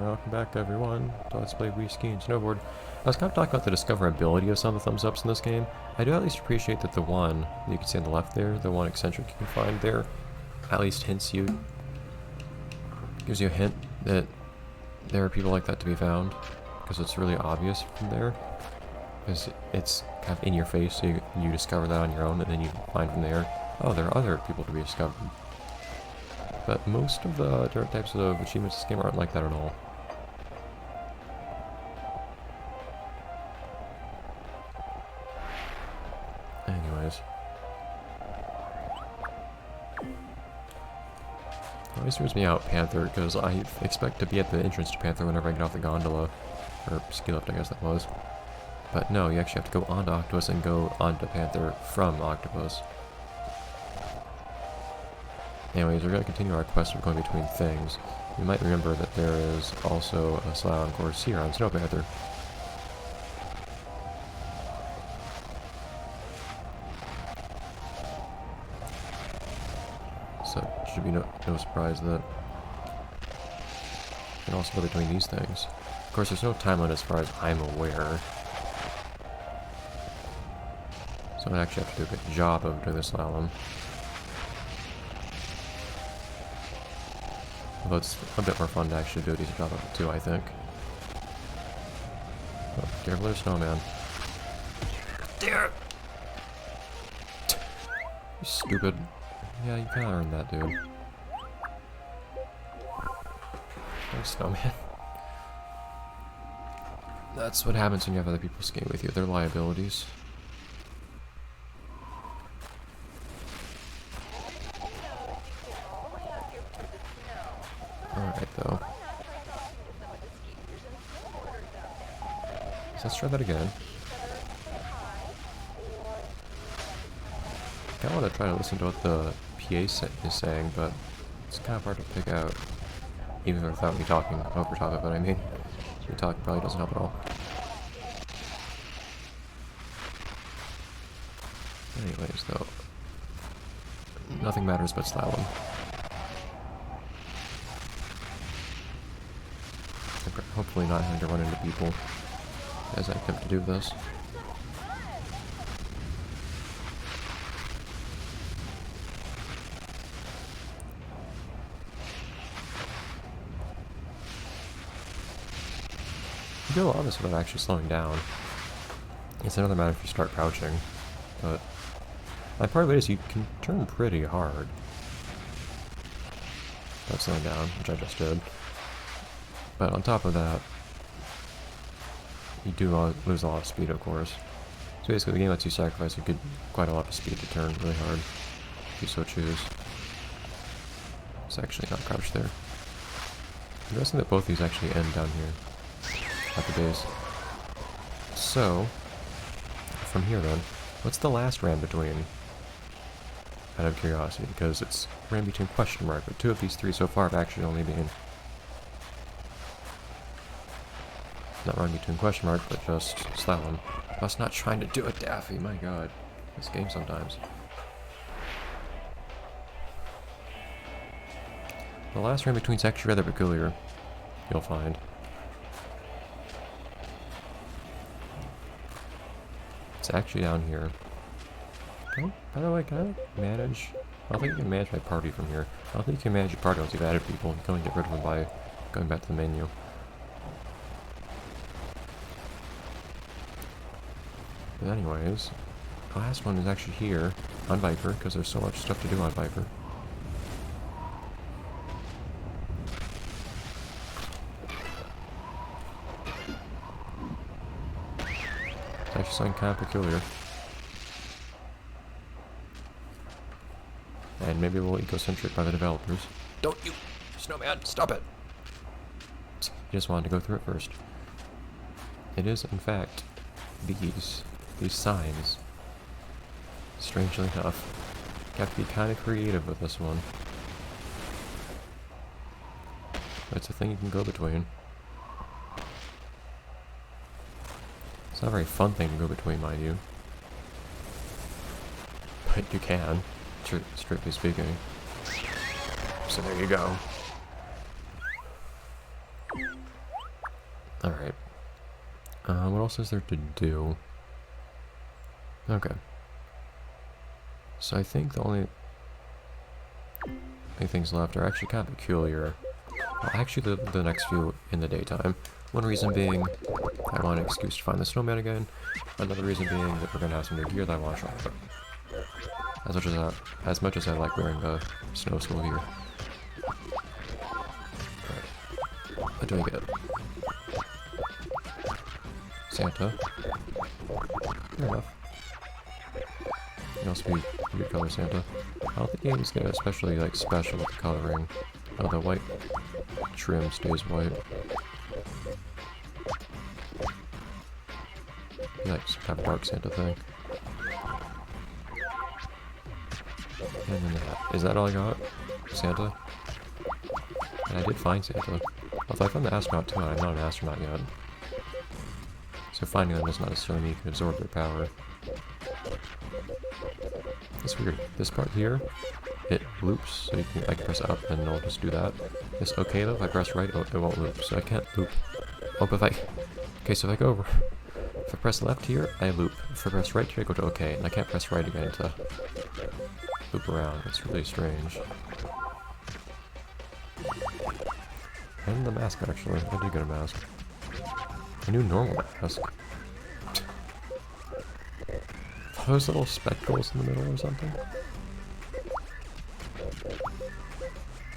Welcome back everyone to Let's Play Wii Ski and Snowboard. I was kind of talking about the discoverability of some of the thumbs ups in this game. I do at least appreciate that the one that you can see on the left there, the one eccentric you can find there, at least hints you, gives you a hint that there are people like that to be found, because it's really obvious from there. Because it's kind of in your face, so you discover that on your own, and then you find from there, oh, there are other people to be discovered. But most of the different types of achievements in this game aren't like that at all. Anyways. Always weirds me out, Panther, because I expect to be at the entrance to Panther whenever I get off the gondola. Or ski lift, I guess that was. But no, you actually have to go onto Octopus and go onto Panther from Octopus. Anyways, we're going to continue our quest of going between things. You might remember that there is also a slalom course here on Snow Panther. So, it should be no surprise that you can also go between these things. Of course, there's no time limit as far as I'm aware. So I actually have to do a good job of doing the slalom. Although it's a bit more fun to actually do a decent job of it too, I think. Oh, careful there, snowman. Dear! You stupid. Yeah, you kinda earned that, dude. Thanks, snowman. That's what happens when you have other people skiing with you. They're liabilities. Alright, though. So let's try that again. I kinda want to try to listen to what the PA is saying, but it's kind of hard to pick out, even without me talking over top of it, I mean. Me talking probably doesn't help at all. Anyways, though, nothing matters but slalom. Hopefully not having to run into people as I attempt to do this. You do a lot of this without actually slowing down. It's another matter if you start crouching, but my part of it is you can turn pretty hard without slowing down, which I just did. But on top of that, you do lose a lot of speed, of course. So basically the game lets you sacrifice quite a lot of speed to turn really hard, if you so choose. It's actually not crouched there. I'm guessing that both these actually end down here, at the base. So, from here then, what's the last ram between? Out of curiosity, because it's ran between question mark, but two of these three so far have actually only been not run between question mark, but just slalom. I was not trying to do it, Daffy, my god. This game sometimes. The last round between is actually rather peculiar, you'll find. It's actually down here. Okay, by the way, can I manage? I don't think you can manage my party from here. I don't think you can manage your party once you've added people. You can only get rid of them by going back to the menu. But anyways, the last one is actually here on Viper, because there's so much stuff to do on Viper. It's actually something kind of peculiar. And maybe a little egocentric by the developers. Don't you, snowman, stop it! You just wanted to go through it first. It is, in fact, these signs. Strangely enough. Got to be kind of creative with this one. But it's a thing you can go between. It's not a very fun thing to go between, mind you. But you can, strictly speaking. So there you go. Alright. What else is there to do? Okay. So I think the only things left are actually kind of peculiar. Well, actually, the next few in the daytime. One reason being, I want an excuse to find the snowman again. Another reason being that we're going to have some new gear that I want to try out. As much as I like wearing the snow school gear. Alright. What do I get? Santa. Fair enough. It must be weird color Santa. I don't think games get especially like special with the coloring. Oh, the white trim stays white. Nice, kind of dark Santa thing. And then that. Is that all I got? Santa? And I did find Santa. Although I found the astronaut too, and I'm not an astronaut yet. So finding them does not necessarily mean you can absorb their power. It's weird. This part here, it loops, so I can press up and it'll just do that. This okay though, if I press right, it won't loop, so I can't loop. Oh, but okay, so if I go over, if I press left here, I loop. If I press right here, I go to okay, and I can't press right again to loop around. It's really strange. And the mask, actually. I did get a mask. A new normal mask. Are those little spectacles in the middle or something?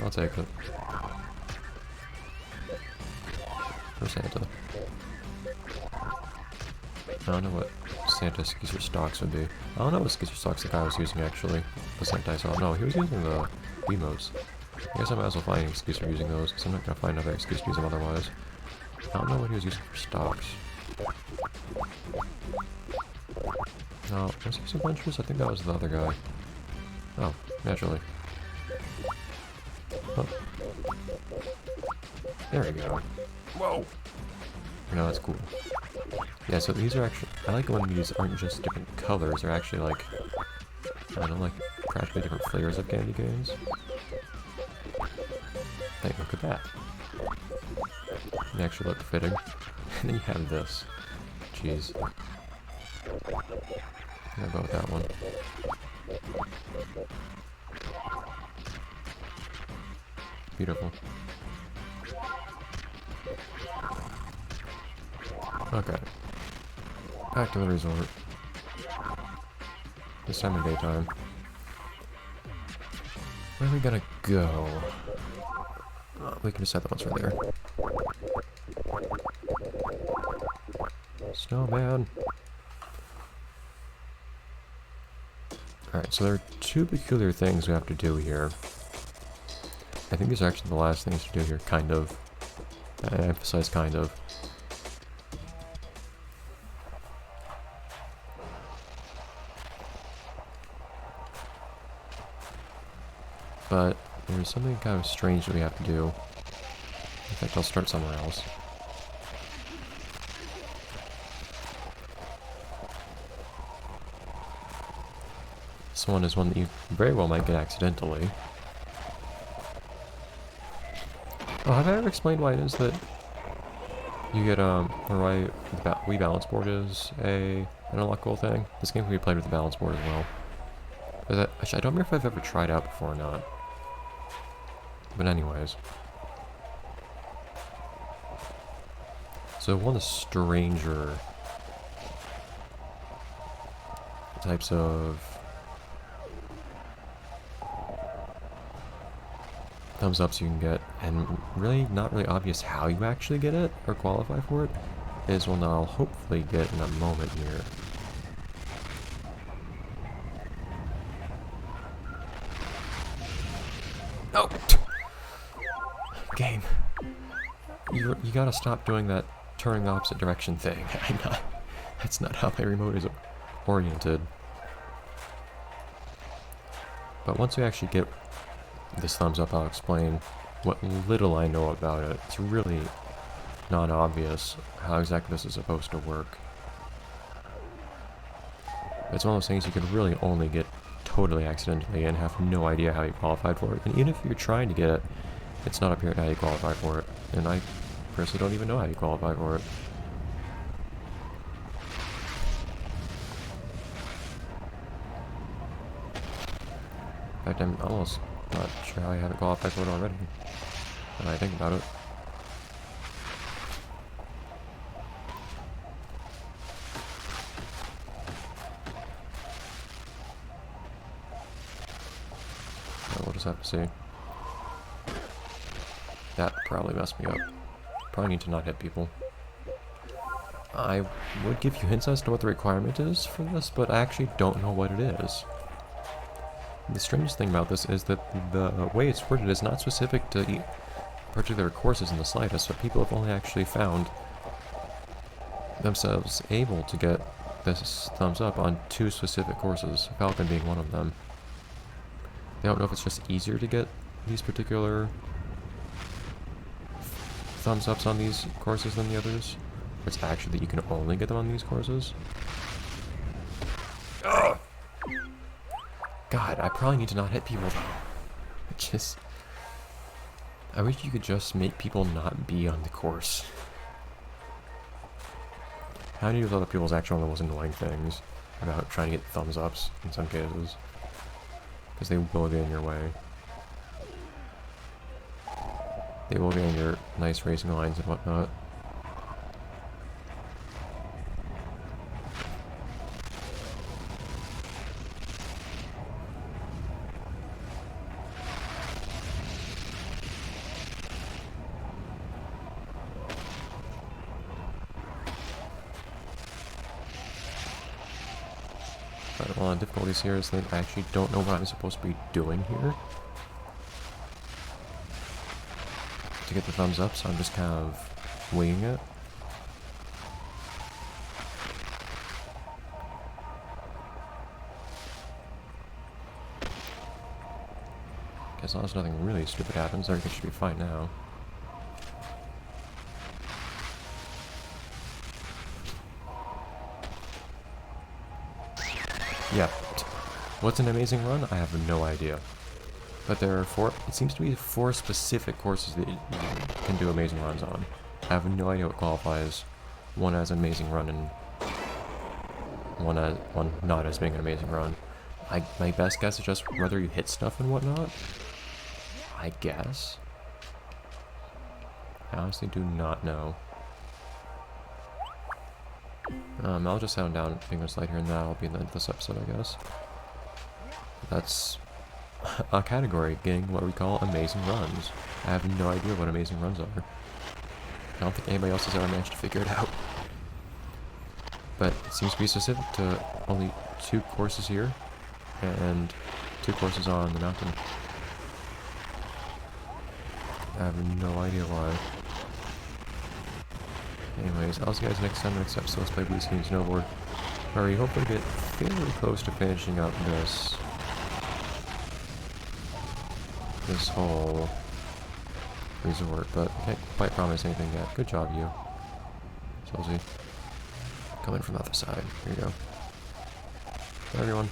I'll take it. For Santa. I don't know what Santa Skeezer stocks would be. I don't know what Skeezer stocks the guy was using actually. The Santa I saw. No, he was using the emotes. I guess I might as well find an excuse for using those, because I'm not going to find another excuse to use them otherwise. I don't know what he was using for stocks. No, was he using Adventures? I think that was the other guy. Oh, naturally. Oh. There we go. Whoa! No, that's cool. Yeah, so these are actually... I like when these aren't just different colors, they're actually like... I don't know, like practically different flavors of candy canes. Hey, look at that. They actually look fitting. And then you have this. Jeez. How about that one? Beautiful. Okay. Back to the resort. This time in daytime. Where are we gonna go? Oh, we can decide that one's right there. Snowman! Alright, so there are two peculiar things we have to do here. I think these are actually the last things to do here, kind of. I emphasize kind of. But there's something kind of strange that we have to do. In fact, I'll start somewhere else. This one is one that you very well might get accidentally. Oh, have I ever explained why it is that you get, or why the Wii balance board is an unlockable thing? This game can be played with the balance board as well. But actually, I don't remember if I've ever tried out before or not. But anyways. So one of the stranger types of thumbs ups you can get, and really not really obvious how you actually get it or qualify for it, is one that I'll hopefully get in a moment here. Oh! Game. You gotta stop doing that turning the opposite direction thing. That's not how my remote is oriented. But once we actually get this thumbs up, I'll explain what little I know about it. It's really not obvious how exactly this is supposed to work. It's one of those things you can really only get totally accidentally and have no idea how you qualified for it. And even if you're trying to get it, it's not apparent how you qualify for it. And I personally don't even know how you qualify for it. In fact, I'm almost not sure how I haven't qualified for it already. When I think about it. We'll just have to see. That probably messed me up. Probably need to not hit people. I would give you hints as to what the requirement is for this, but I actually don't know what it is. The strangest thing about this is that the way it's worded is not specific to particular courses in the slightest, but people have only actually found themselves able to get this thumbs up on 2 specific courses, Falcon being one of them. They don't know if it's just easier to get these particular thumbs ups on these courses than the others, or it's actually that you can only get them on these courses. Ugh. God, I probably need to not hit people though. I wish you could just make people not be on the course. How do you do other people's actual one of those annoying things about trying to get thumbs ups in some cases? Because they will get in your way. They will get in your nice racing lines and whatnot. But one of the difficulties here is that I actually don't know what I'm supposed to be doing here to get the thumbs up, so I'm just kind of winging it. As long as nothing really stupid happens, everything should be fine now. Yeah. What's an amazing run? I have no idea. But there are 4, it seems to be 4 specific courses that you can do amazing runs on. I have no idea what qualifies one as an amazing run and one not as being an amazing run. My best guess is just whether you hit stuff and whatnot. I guess. I honestly do not know. I'll just sound down English Light here and that'll be the end of this episode, I guess. That's a category, getting what we call amazing runs. I have no idea what amazing runs are. I don't think anybody else has ever managed to figure it out. But it seems to be specific to only 2 courses here, and 2 courses on the mountain. I have no idea why. Anyways, I'll see you guys next time. Next episode, let's play Blue Ski and Snowboard, where we hopefully get fairly close to finishing up this whole resort, but I can't quite promise anything yet. Good job, you. Chelsea. Coming from the other side. Here you go. Bye, everyone.